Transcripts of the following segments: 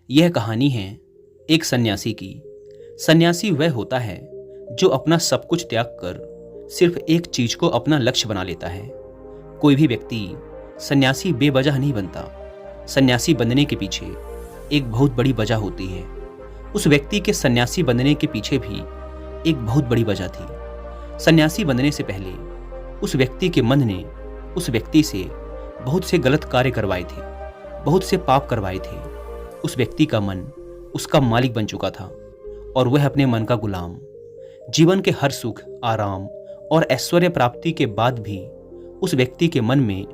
यह कहानी है एक सन्यासी की। सन्यासी वह होता है जो अपना सब कुछ त्याग कर सिर्फ एक चीज को अपना लक्ष्य बना लेता है। कोई भी व्यक्ति सन्यासी बेवजह नहीं बनता। सन्यासी बनने के पीछे एक बहुत बड़ी वजह होती है। उस व्यक्ति के सन्यासी बनने के पीछे भी एक बहुत बड़ी वजह थी। सन्यासी बनने से पहले उस व्यक्ति के मन ने उस व्यक्ति से बहुत से गलत कार्य करवाए थे, बहुत से पाप करवाए थे। उस व्यक्ति का मन उसका मालिक बन चुका था और वह अपने मन का गुलाम। जीवन के हर सुख, आराम और ऐश्वर्य प्राप्ति के बाद भी उस व्यक्ति के मन में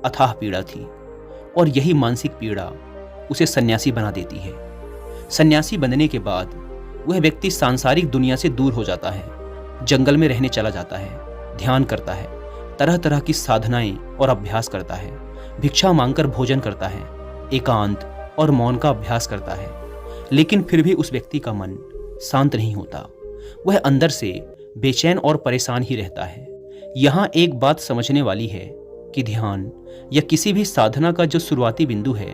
अथाह पीड़ा थी और यही मानसिक पीड़ा उसे सन्यासी बना देती है। सन्यासी बनने के बाद वह व्यक्ति सांसारिक दुनिया से दूर हो जाता है, जंगल में रहने चला जाता है, ध्यान करता है, तरह तरह की साधनाएं और अभ्यास करता है, भिक्षा मांगकर भोजन करता है, एकांत और मौन का अभ्यास करता है। लेकिन फिर भी उस व्यक्ति का मन शांत नहीं होता। वह अंदर से बेचैन और परेशान ही रहता है। यहाँ एक बात समझने वाली है कि ध्यान या किसी भी साधना का जो शुरुआती बिंदु है,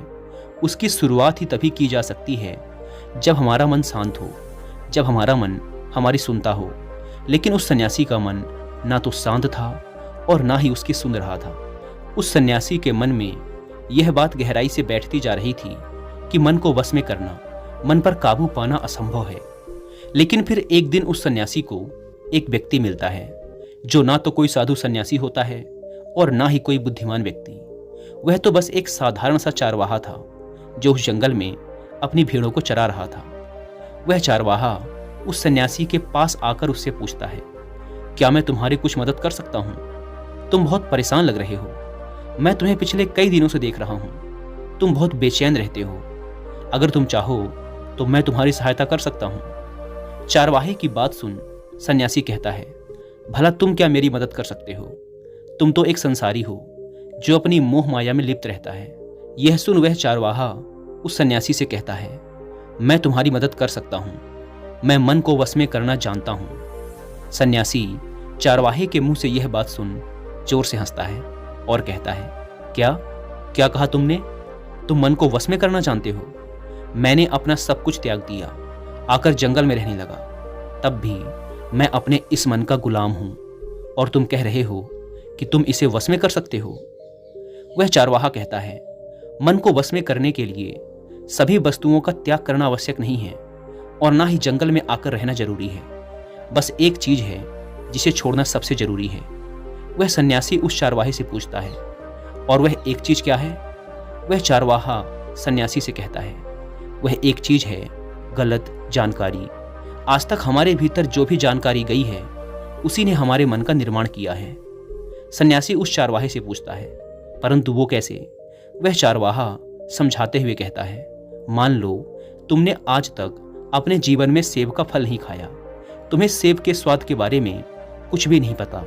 उसकी शुरुआत ही तभी की जा सकती है जब हमारा मन शांत हो, जब हमारा मन हमारी सुनता हो। लेकिन उस सन्यासी का मन ना तो शांत था और ना ही उसकी सुन रहा था। उस सन्यासी के मन में यह बात गहराई से बैठती जा रही थी कि मन को वश में करना, मन पर काबू पाना असंभव है। लेकिन फिर एक दिन उस सन्यासी को एक व्यक्ति मिलता है जो ना तो कोई साधु सन्यासी होता है और ना ही कोई बुद्धिमान व्यक्ति। वह तो बस एक साधारण सा चारवाहा था जो उस जंगल में अपनी भेड़ों को चरा रहा था। वह चारवाहा उस सन्यासी के पास आकर उससे पूछता है, क्या मैं तुम्हारी कुछ मदद कर सकता हूँ? तुम बहुत परेशान लग रहे हो। मैं तुम्हें पिछले कई दिनों से देख रहा हूँ। तुम बहुत बेचैन रहते हो। अगर तुम चाहो तो मैं तुम्हारी सहायता कर सकता हूँ। चारवाहे की बात सुन सन्यासी कहता है, भला तुम क्या मेरी मदद कर सकते हो? तुम तो एक संसारी हो जो अपनी मोह माया में लिप्त रहता है। यह सुन वह चारवाहा उस सन्यासी से कहता है, मैं तुम्हारी मदद कर सकता हूँ। मैं मन को वश में करना जानता हूँ। सन्यासी चारवाहे के मुंह से यह बात सुन जोर से हंसता है और कहता है, क्या क्या कहा तुमने? तुम मन को वश में करना जानते हो? मैंने अपना सब कुछ त्याग दिया, आकर जंगल में रहने लगा। तब भी मैं अपने इस मन का गुलाम हूं और तुम कह रहे हो कि तुम इसे वश में कर सकते हो। वह चारवाहा कहता है, मन को वश में करने के लिए सभी वस्तुओं का त्याग करना आवश्यक नहीं है और ना ही जंगल में आकर रहना जरूरी है। बस एक चीज है जिसे छोड़ना सबसे जरूरी है। वह सन्यासी उस चारवाहे से पूछता है, और वह एक चीज क्या है? वह चारवाहा सन्यासी से कहता है, वह एक चीज है गलत जानकारी। आज तक हमारे भीतर जो भी जानकारी गई है उसी ने हमारे मन का निर्माण किया है। सन्यासी उस चारवाहे से पूछता है, परंतु वो कैसे? वह चारवाहा समझाते हुए कहता है, मान लो तुमने आज तक अपने जीवन में सेब का फल नहीं खाया, तुम्हें सेब के स्वाद के बारे में कुछ भी नहीं पता,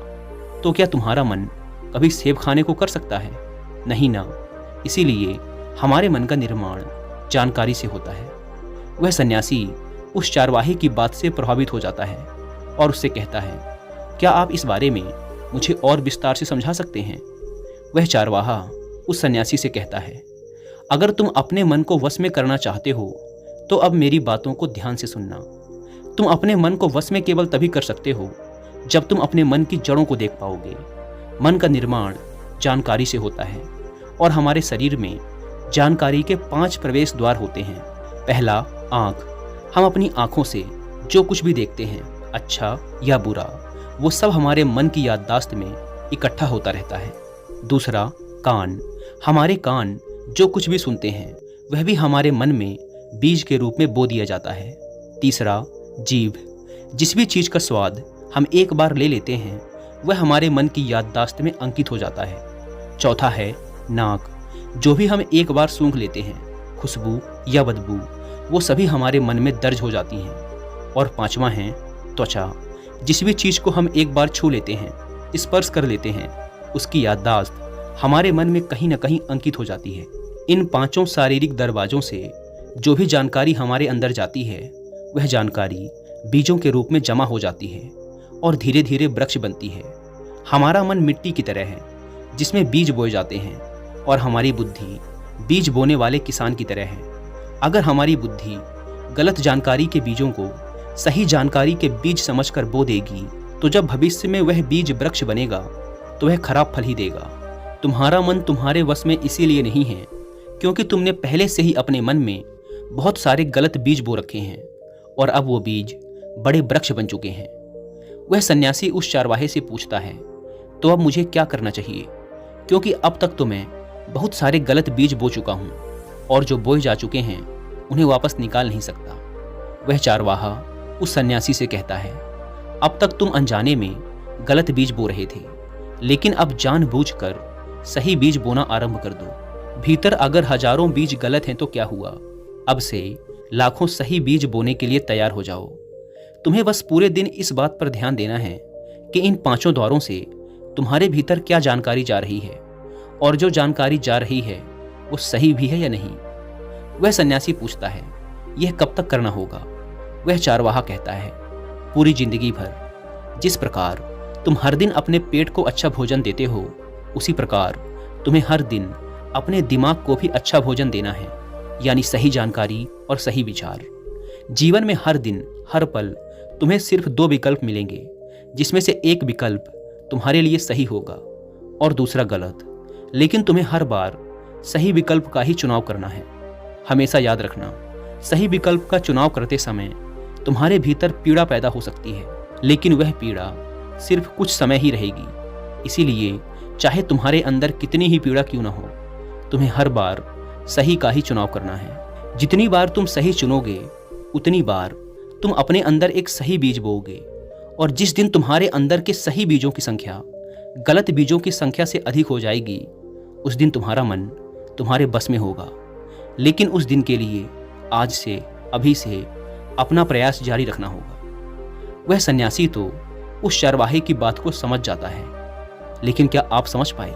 तो क्या तुम्हारा मन कभी सेब खाने को कर सकता है? नहीं ना। इसीलिए हमारे मन का निर्माण जानकारी से होता है। वह सन्यासी उस चारवाहे की बात से प्रभावित हो जाता है और उससे कहता है, क्या आप इस बारे में मुझे और विस्तार से समझा सकते हैं? वह चारवाहा उस सन्यासी से कहता है, अगर तुम अपने मन को वश में करना चाहते हो तो अब मेरी बातों को ध्यान से सुनना। तुम अपने मन को वश में केवल तभी कर सकते हो जब तुम अपने मन की जड़ों को देख पाओगे। मन का निर्माण जानकारी से होता है और हमारे शरीर में जानकारी के 5 प्रवेश द्वार होते हैं। पहला, आँख। हम अपनी आँखों से जो कुछ भी देखते हैं, अच्छा या बुरा, वो सब हमारे मन की याददाश्त में इकट्ठा होता रहता है। दूसरा, कान। हमारे कान जो कुछ भी सुनते हैं वह भी हमारे मन में बीज के रूप में बो दिया जाता है। तीसरा, जीभ। जिस भी चीज़ का स्वाद हम एक बार ले लेते हैं वह हमारे मन की याददाश्त में अंकित हो जाता है। चौथा है नाक। जो भी हम एक बार सूंघ लेते हैं, खुशबू या बदबू, वो सभी हमारे मन में दर्ज हो जाती हैं। और पांचवा है त्वचा। जिस भी चीज़ को हम एक बार छू लेते हैं, स्पर्श कर लेते हैं, उसकी याददाश्त हमारे मन में कहीं ना कहीं अंकित हो जाती है। इन 5 शारीरिक दरवाजों से जो भी जानकारी हमारे अंदर जाती है वह जानकारी बीजों के रूप में जमा हो जाती है और धीरे धीरे वृक्ष बनती है। हमारा मन मिट्टी की तरह है जिसमें बीज बोए जाते हैं और हमारी बुद्धि बीज बोने वाले किसान की तरह है। अगर हमारी बुद्धि गलत जानकारी के बीजों को सही जानकारी के बीज समझकर बो देगी, तो जब भविष्य में वह बीज वृक्ष बनेगा तो वह खराब फल ही देगा। तुम्हारा मन तुम्हारे वश में इसीलिए नहीं है क्योंकि तुमने पहले से ही अपने मन में बहुत सारे गलत बीज बो रखे हैं और अब वो बीज बड़े वृक्ष बन चुके हैं। वह सन्यासी उस चारवाहे से पूछता है, तो अब मुझे क्या करना चाहिए, क्योंकि अब तक तो मैं बहुत सारे गलत बीज बो चुका हूँ और जो बोए जा चुके हैं उन्हें वापस निकाल नहीं सकता। वह चारवाहा उस सन्यासी से कहता है, अब तक तुम अनजाने में गलत बीज बो रहे थे, लेकिन अब जानबूझकर सही बीज बोना आरंभ कर दो। भीतर अगर हजारों बीज गलत हैं तो क्या हुआ, अब से लाखों सही बीज बोने के लिए तैयार हो जाओ। तुम्हें बस पूरे दिन इस बात पर ध्यान देना है कि इन पांचों द्वारों से तुम्हारे भीतर क्या जानकारी जा रही है और जो जानकारी जा रही है वो सही भी है या नहीं। वह सन्यासी पूछता है, यह कब तक करना होगा। वह चारवाहा कहता है, पूरी जिंदगी भर। जिस प्रकार तुम हर दिन अपने पेट को अच्छा भोजन देते हो, उसी प्रकार तुम्हें हर दिन अपने दिमाग को भी अच्छा भोजन देना है, यानी सही जानकारी और सही विचार। जीवन में हर दिन हर पल तुम्हें सिर्फ दो विकल्प मिलेंगे, जिसमें से एक विकल्प तुम्हारे लिए सही होगा और दूसरा गलत, लेकिन तुम्हें हर बार सही विकल्प का ही चुनाव करना है। हमेशा याद रखना, सही विकल्प का चुनाव करते समय तुम्हारे भीतर पीड़ा पैदा हो सकती है, लेकिन वह पीड़ा सिर्फ कुछ समय ही रहेगी। इसीलिए चाहे तुम्हारे अंदर कितनी ही पीड़ा क्यों ना हो, तुम्हें हर बार सही का ही चुनाव करना है। जितनी बार तुम सही चुनोगे उतनी बार तुम अपने अंदर एक सही बीज बोओगे, और जिस दिन तुम्हारे अंदर के सही बीजों की संख्या गलत बीजों की संख्या से अधिक हो जाएगी, उस दिन तुम्हारा मन तुम्हारे बस में होगा। लेकिन उस दिन के लिए आज से, अभी से अपना प्रयास जारी रखना होगा। वह सन्यासी तो उस चारवाहे की बात को समझ जाता है, लेकिन क्या आप समझ पाए?